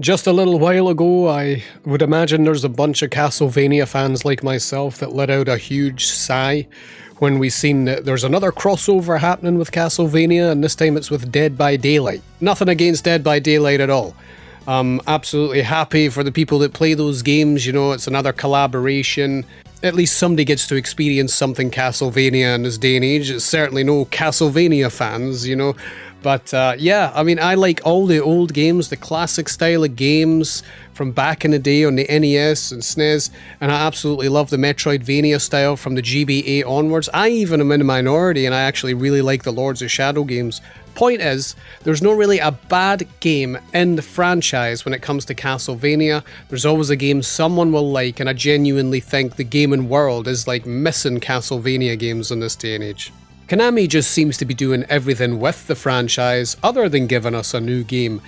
Just a little while ago, I would imagine there's a bunch of Castlevania fans like myself that let out a huge sigh when we seen that there's another crossover happening with Castlevania, and this time it's with Dead by Daylight. Nothing against Dead by Daylight at all. I'm absolutely happy for the people that play those games, it's another collaboration. At least somebody gets to experience something Castlevania in this day and age. It's certainly no Castlevania fans. But yeah, I like all the old games, the classic style of games from back in the day on the NES and SNES, and I absolutely love the Metroidvania style from the GBA onwards. I even am in a minority, and I actually really like the Lords of Shadow games. Point is, there's not really a bad game in the franchise when it comes to Castlevania. There's always a game someone will like, and I genuinely think the gaming world is like missing Castlevania games in this day and age. Konami just seems to be doing everything with the franchise other than giving us a new game.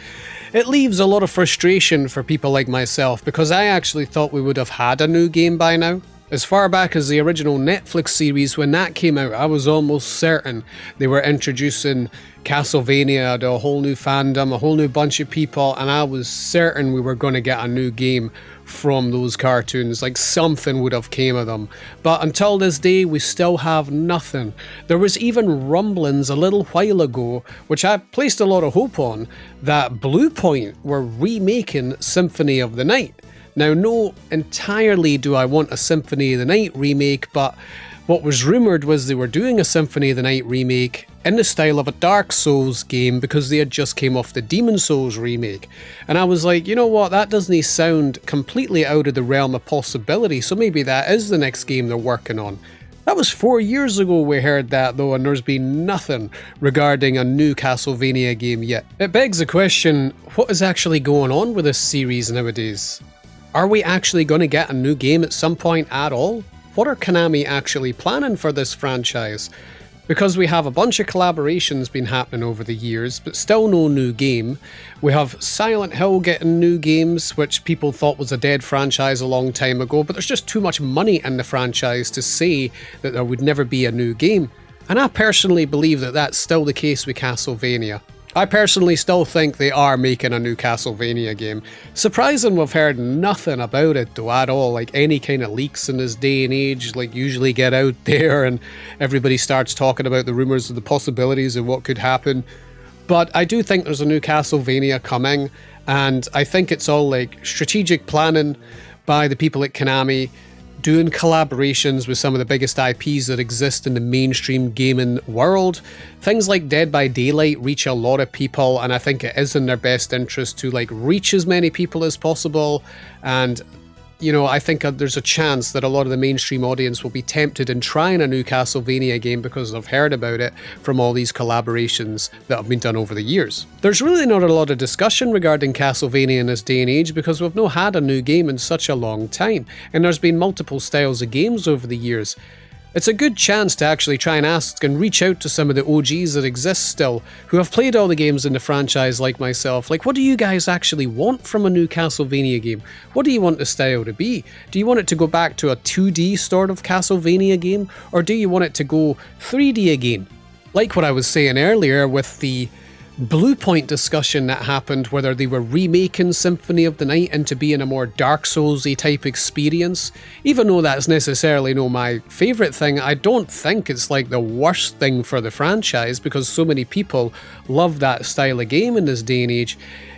It leaves a lot of frustration for people like myself because I actually thought we would have had a new game by now. As far back as the original Netflix series, when that came out, I was almost certain they were introducing Castlevania to a whole new fandom, a whole new bunch of people, and I was certain we were going to get a new game from those cartoons, like something would have came of them. But until this day, we still have nothing. There was even rumblings a little while ago, which I placed a lot of hope on, that Blue Point were remaking Symphony of the Night. Now, no entirely do I want a Symphony of the Night remake, but what was rumoured was they were doing a Symphony of the Night remake in the style of a Dark Souls game because they had just came off the Demon Souls remake. And I was like, you know what, that doesn't sound completely out of the realm of possibility, so maybe that is the next game they're working on. That was 4 years ago we heard that though, and there's been nothing regarding a new Castlevania game yet. It begs the question, what is actually going on with this series nowadays? Are we actually going to get a new game at some point at all? What are Konami actually planning for this franchise? Because we have a bunch of collaborations been happening over the years, but still no new game. We have Silent Hill getting new games, which people thought was a dead franchise a long time ago, but there's just too much money in the franchise to say that there would never be a new game. And I personally believe that that's still the case with Castlevania. I personally still think they are making a new Castlevania game. Surprising we've heard nothing about it though at all, like any kind of leaks in this day and age like usually get out there and everybody starts talking about the rumours of the possibilities of what could happen. But I do think there's a new Castlevania coming, and I think it's all like strategic planning by the people at Konami, doing collaborations with some of the biggest IPs that exist in the mainstream gaming world. Things like Dead by Daylight reach a lot of people, and I think it is in their best interest to reach as many people as possible. And I think there's a chance that a lot of the mainstream audience will be tempted in trying a new Castlevania game because they've heard about it from all these collaborations that have been done over the years. There's really not a lot of discussion regarding Castlevania in this day and age because we've not had a new game in such a long time, and there's been multiple styles of games over the years. It's a good chance to actually try and ask and reach out to some of the OGs that exist still, who have played all the games in the franchise like myself. What do you guys actually want from a new Castlevania game? What do you want the style to be? Do you want it to go back to a 2D sort of Castlevania game? Or do you want it to go 3D again? Like what I was saying earlier with the Blue Point discussion that happened, whether they were remaking Symphony of the Night into being a more Dark Souls-y type experience. Even though that's necessarily not my favourite thing, I don't think it's the worst thing for the franchise because so many people love that style of game in this day and age.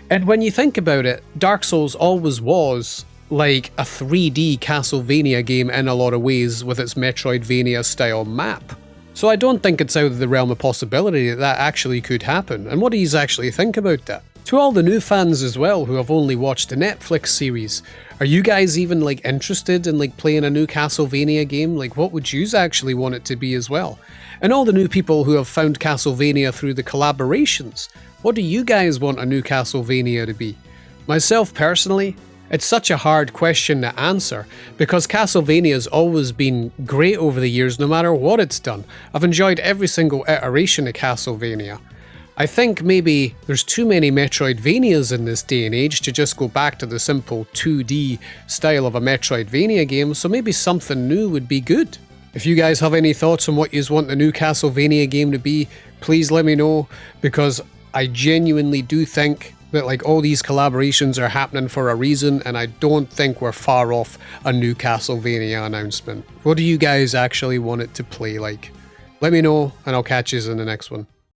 And when you think about it, Dark Souls always was like a 3D Castlevania game in a lot of ways with its Metroidvania style map. So I don't think it's out of the realm of possibility that that actually could happen. And what do you actually think about that? To all the new fans as well who have only watched the Netflix series, are you guys even interested in playing a new Castlevania game? What would you actually want it to be as well? And all the new people who have found Castlevania through the collaborations, what do you guys want a new Castlevania to be? Myself personally, it's such a hard question to answer because Castlevania's always been great over the years no matter what it's done. I've enjoyed every single iteration of Castlevania. I think maybe there's too many Metroidvanias in this day and age to just go back to the simple 2D style of a Metroidvania game, so maybe something new would be good. If you guys have any thoughts on what you want the new Castlevania game to be, please let me know because I genuinely do think that like all these collaborations are happening for a reason, and I don't think we're far off a new Castlevania announcement. What do you guys actually want it to play like? Let me know, and I'll catch you in the next one.